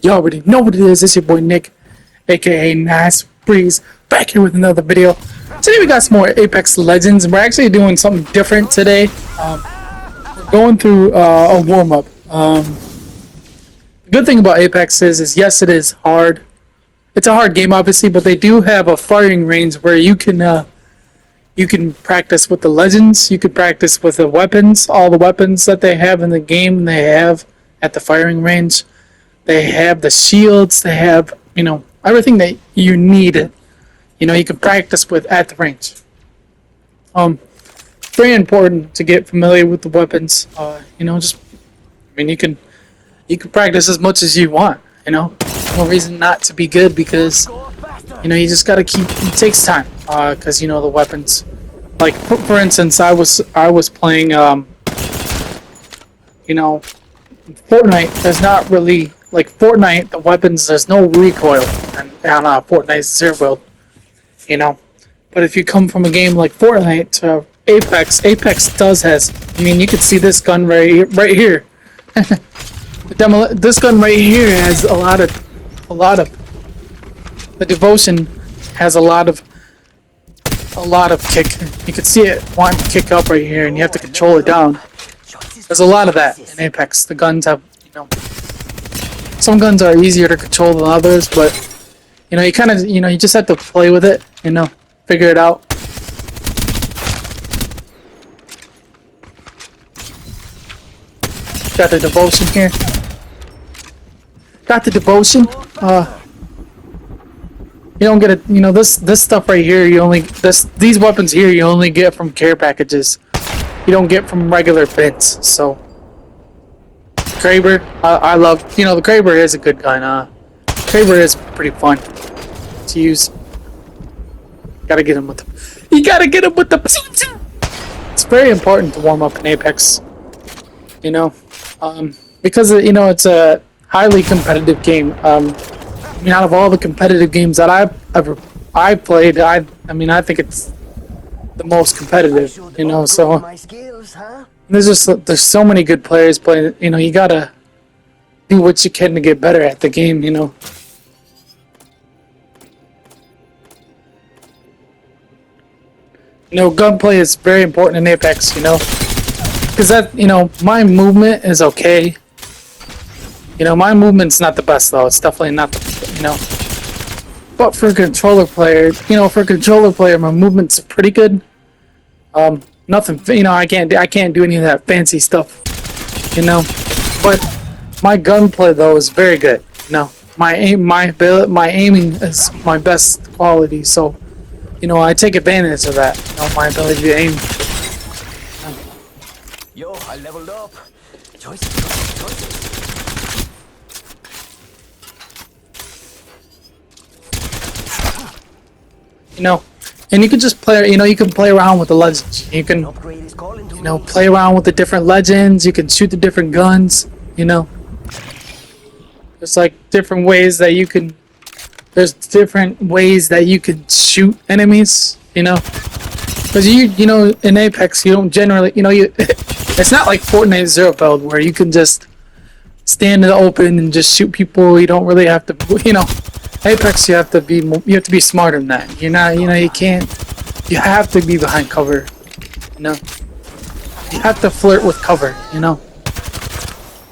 You already know what it is. It's your boy Nick, aka Nice Breeze, back here with another video. Today we got some more Apex Legends, and we're actually doing something different today. We're going through a warm-up. The good thing about Apex is yes, it is hard. It's a hard game, obviously, but they do have a firing range where you can practice with the legends. You could practice with the weapons, all the weapons that they have in the game. They have at the firing range. They have the shields. They have everything that you need. You can practice with at the range. Very important to get familiar with the weapons. You can practice as much as you want. No reason not to be good, because you just gotta keep. It takes time, because the weapons. Like for instance, I was playing Fortnite. There's not really like Fortnite. The weapons, there's no recoil on Fortnite's Zero Build. But if you come from a game like Fortnite to Apex does has. You can see this gun right here. This gun right here has a lot of. The Devotion has a lot of kick. You can see it wanting to kick up right here, and you have to control it down. There's a lot of that in Apex. The guns have, some guns are easier to control than others, but you kind of, you just have to play with it, figure it out. Got the Devotion here. Got the Devotion. You don't get it. This stuff right here. These weapons here you only get from care packages. You don't get from regular bits. So, Kraber, I love. The Kraber is a good gun. Kraber is pretty fun to use. Gotta get him with the. You gotta get him with the. It's very important to warm up in Apex. Because it's a highly competitive game. Out of all the competitive games that I've played, I think it's the most competitive. So there's so many good players playing. You gotta do what you can to get better at the game. Gunplay is very important in Apex. Because that my movement is okay. My movement's not the best though. It's definitely not But for a controller player, my movement's pretty good. Nothing, I can't do any of that fancy stuff. But my gunplay though is very good. My aiming is my best quality. So, I take advantage of that. My ability to aim. Yo, I leveled up. And you can just play, you can play around with the legends. You can, play around with the different legends. You can shoot the different guns, There's like different ways that you can, shoot enemies, Because in Apex, you don't generally, it's not like Fortnite Zero Build where you can just stand in the open and just shoot people. You don't really have to, Apex, you have to be smarter than that. You can't. You have to be behind cover. You have to flirt with cover. The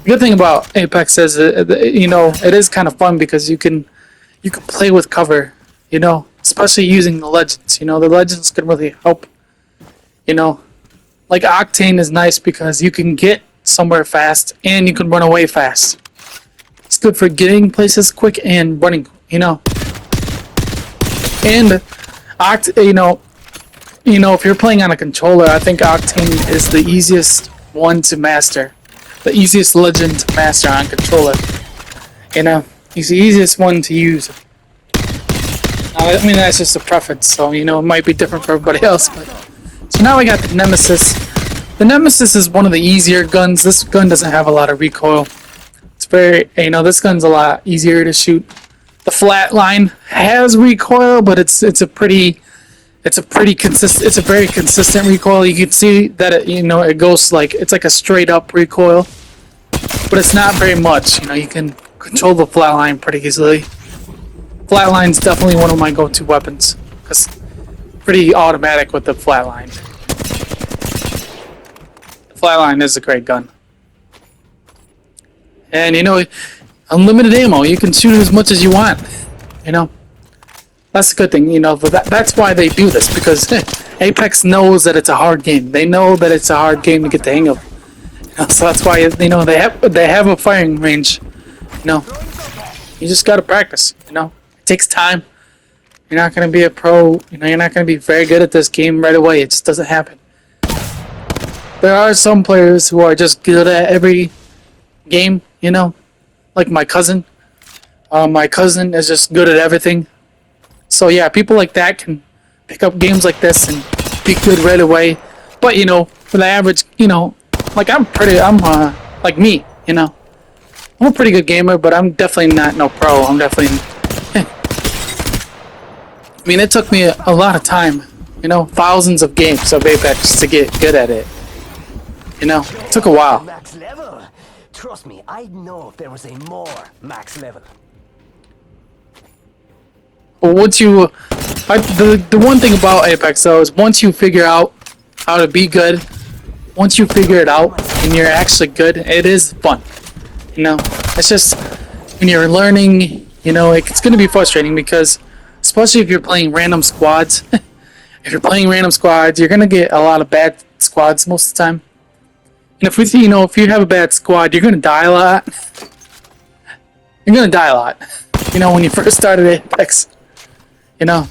good thing about Apex is, it is kind of fun because you can play with cover. Especially using the legends. The legends can really help. Like Octane is nice because you can get somewhere fast and you can run away fast. It's good for getting places quick and running. And if you're playing on a controller, I think Octane is the easiest one to master, the easiest legend to master on controller. He's the easiest one to use. That's just a preference, so it might be different for everybody else. But so now we got the Nemesis. The Nemesis is one of the easier guns. This gun doesn't have a lot of recoil. It's very, this gun's a lot easier to shoot. The Flatline has recoil, but it's a very consistent recoil. You can see that it goes like, it's like a straight up recoil, but it's not very much. You can control the flatline pretty easily. Flatline's definitely one of my go-to weapons, because pretty automatic with the flatline. Flatline is a great gun. And you know, unlimited ammo, you can shoot as much as you want. You know, that's a good thing, you know, but that's why they do this, because Apex knows that it's a hard game. They know that it's a hard game to get the hang of. You know, so that's why, you know, they have a firing range. You know, you just gotta practice, you know. It takes time. You're not gonna be a pro, you know, you're not gonna be very good at this game right away. It just doesn't happen. There are some players who are just good at every game, you know, like my cousin. My cousin is just good at everything. So yeah, people like that can pick up games like this and be good right away. But you know, for the average, you know, like I'm like me, you know. I'm a pretty good gamer, but I'm definitely not no pro. I'm definitely I mean, it took me a lot of time, you know, thousands of games of Apex to get good at it. You know, it took a while. Max level. Trust me, I'd know if there was a more max level. But once you, the one thing about Apex though is once you figure out how to be good, once you figure it out and you're actually good, it is fun. You know, it's just when you're learning, you know, it's gonna be frustrating because, especially if you're playing random squads, if you're playing random squads, you're gonna get a lot of bad squads most of the time. And if you know, if you have a bad squad, you're gonna die a lot. You're gonna die a lot. You know, when you first started Apex. You know.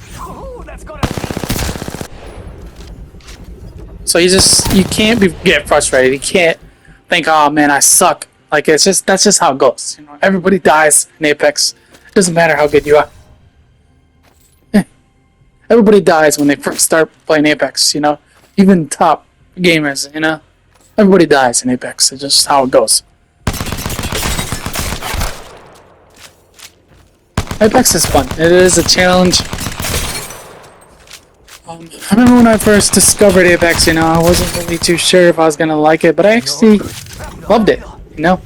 So you can't get frustrated. You can't think, oh man, I suck. Like that's just how it goes. You know, everybody dies in Apex. It doesn't matter how good you are. Everybody dies when they first start playing Apex. You know, even top gamers. You know, everybody dies in Apex. It's just how it goes. Apex is fun. It is a challenge. I remember when I first discovered Apex, you know, I wasn't really too sure if I was gonna like it, but I actually loved it, you know.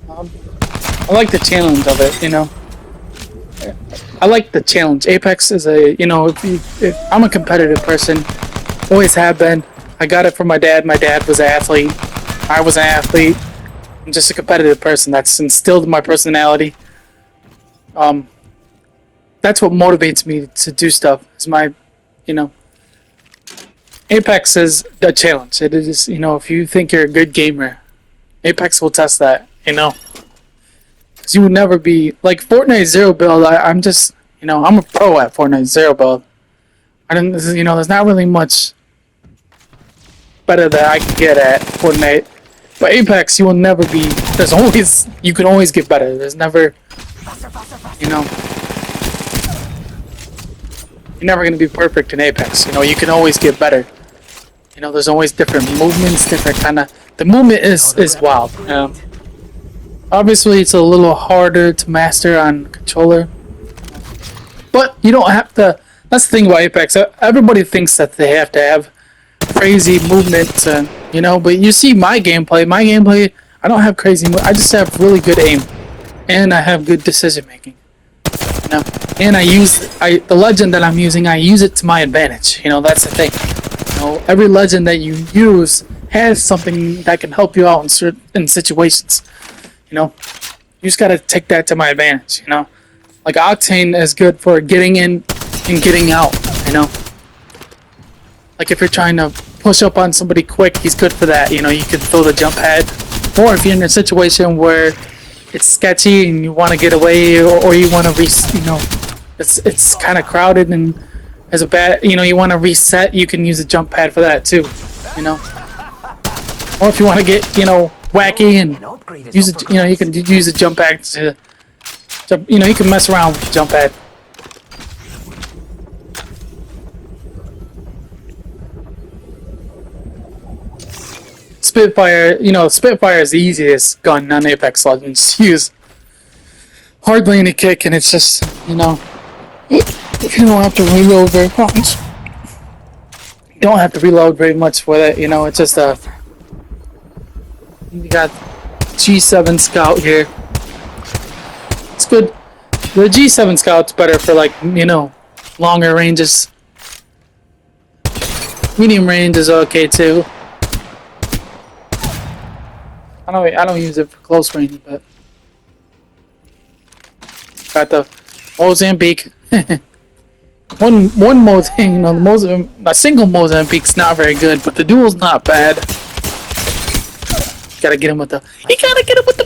I like the challenge of it, you know. I like the challenge. Apex is a, you know, if I'm a competitive person, always have been. I got it from my dad. My dad was an athlete. I was an athlete. I'm just a competitive person. That's instilled in my personality. That's what motivates me to do stuff. Is my, you know, Apex is a challenge. It is, you know, if you think you're a good gamer, Apex will test that, you know. Because you would never be, like Fortnite Zero Build, I'm just, you know, I'm a pro at Fortnite Zero Build. You know, there's not really much better that I can get at Fortnite. But Apex, you will never be, you can always get better. There's never, you know, you're never going to be perfect in Apex. You know, you can always get better. You know, there's always different movements, different kind of... The movement is wild. Obviously, it's a little harder to master on controller. But you don't have to... That's the thing about Apex. Everybody thinks that they have to have crazy movements, and you know, but you see my gameplay. My gameplay, I don't have crazy I just have really good aim. And I have good decision making. You know? And the legend that I'm using, I use it to my advantage. You know, that's the thing. You know, every legend that you use has something that can help you out in situations. You know, you just gotta take that to my advantage. You know, like Octane is good for getting in and getting out. You know, like if you're trying to push up on somebody quick, he's good for that. You know, you can throw the jump pad, or if you're in a situation where it's sketchy and you want to get away, or you want to you know, it's kind of crowded and there's a bad, you know, you want to reset, you can use a jump pad for that too, you know. Or if you want to get, you know, wacky and use it, you know, you can use a jump pad to, you know, you can mess around with the jump pad. Spitfire, you know, Spitfire is the easiest gun on Apex Legends to use. Hardly any kick, and it's just, you know, you don't have to reload very much. You don't have to reload very much with it, you know, it's just a... You got G7 Scout here. good. The G7 Scout's better for like, you know, longer ranges. Medium range is okay too. I don't use it for close range, but got the Mozambique. one Mozambique, you know, a single Mozambique's not very good, but the duel's not bad. Gotta get him with the. You gotta get him with the.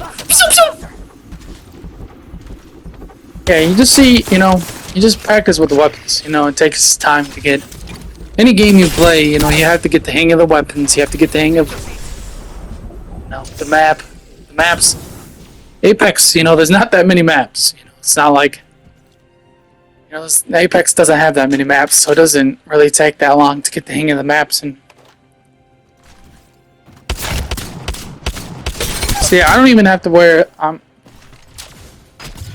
Yeah, you just see, you know, you just practice with the weapons. You know, it takes time to get. Any game you play, you know, you have to get the hang of the weapons. You have to get the hang of, you know, the maps. Apex, you know, there's not that many maps. You know, it's not like, you know, Apex doesn't have that many maps, so it doesn't really take that long to get the hang of the maps. And see, I don't even have to wear.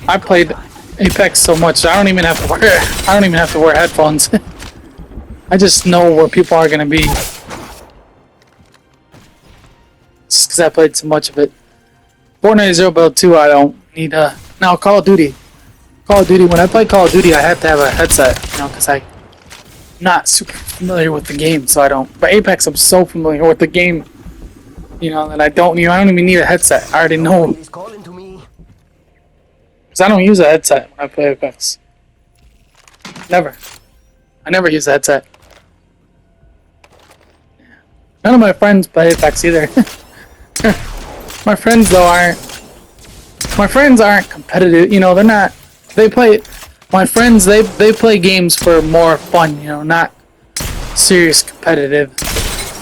I played Apex so much, I don't even have to wear. I don't even have to wear headphones. I just know where people are gonna be. Just because I played so much of it. Fortnite Zero Build 2, I don't need now Call of Duty. When I play Call of Duty, I have to have a headset, you know, because I'm not super familiar with the game, so I don't. But Apex, I'm so familiar with the game, you know, that I don't even need a headset. I already know. He's calling to me. Because I don't use a headset when I play Apex. Never. I never use a headset. None of my friends play Apex either. My friends though aren't. My friends aren't competitive. You know, they're not. They play. My friends, they play games for more fun. You know, not serious competitive.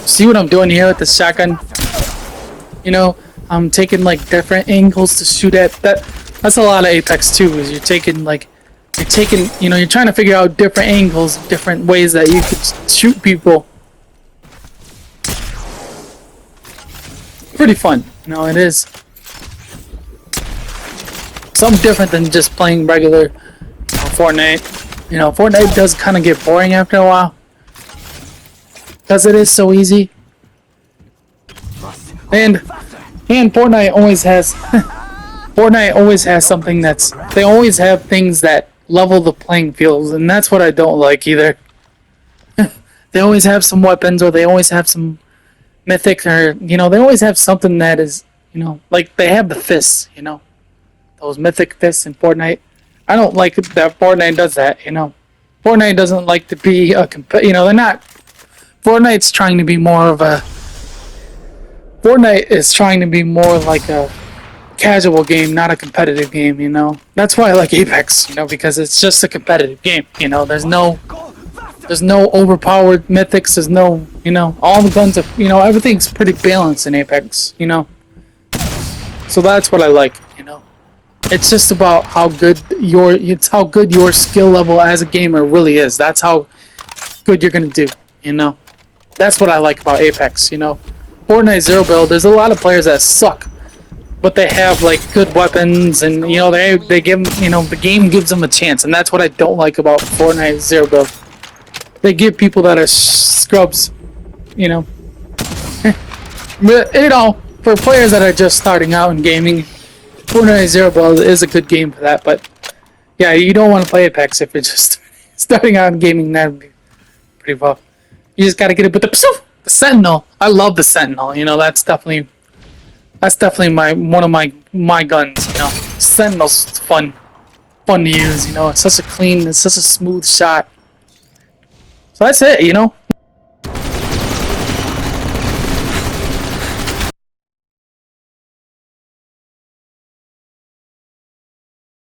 See what I'm doing here with the shotgun? You know, I'm taking like different angles to shoot at. That's a lot of Apex too. Is you're taking, you know, you're trying to figure out different angles, different ways that you could shoot people. Pretty fun, you know, it is. Something different than just playing regular, you know, Fortnite. You know, Fortnite does kind of get boring after a while. Because it is so easy. And Fortnite always has... Fortnite always has something that's... They always have things that level the playing fields, and that's what I don't like either. They always have some weapons, or they always have some mythic, or, you know, they always have something that is, you know, like they have the fists, you know, those mythic fists in Fortnite. I don't like that Fortnite does that, you know. Fortnite doesn't like to be a you know, they're not. Fortnite's trying to be more of a. Fortnite is trying to be more like a casual game, not a competitive game, you know. That's why I like Apex, you know, because it's just a competitive game, you know. There's no overpowered mythics, there's no, you know, all the guns are, you know, everything's pretty balanced in Apex, you know. So that's what I like, you know. It's just about how good your skill level as a gamer really is. That's how good you're gonna do, you know. That's what I like about Apex, you know. Fortnite Zero Build, there's a lot of players that suck, but they have like good weapons, and, you know, they give them, you know, the game gives them a chance, and that's what I don't like about Fortnite Zero Build. They give people that are scrubs, you know. But, you know, for players that are just starting out in gaming, Fortnite Zero Build is a good game for that. But yeah, you don't want to play Apex if you're just starting out in gaming. That would be pretty rough. You just gotta get it with the Sentinel. I love the Sentinel. You know, that's definitely one of my guns. You know, Sentinel's fun to use. You know, it's such a smooth shot. So that's it, you know.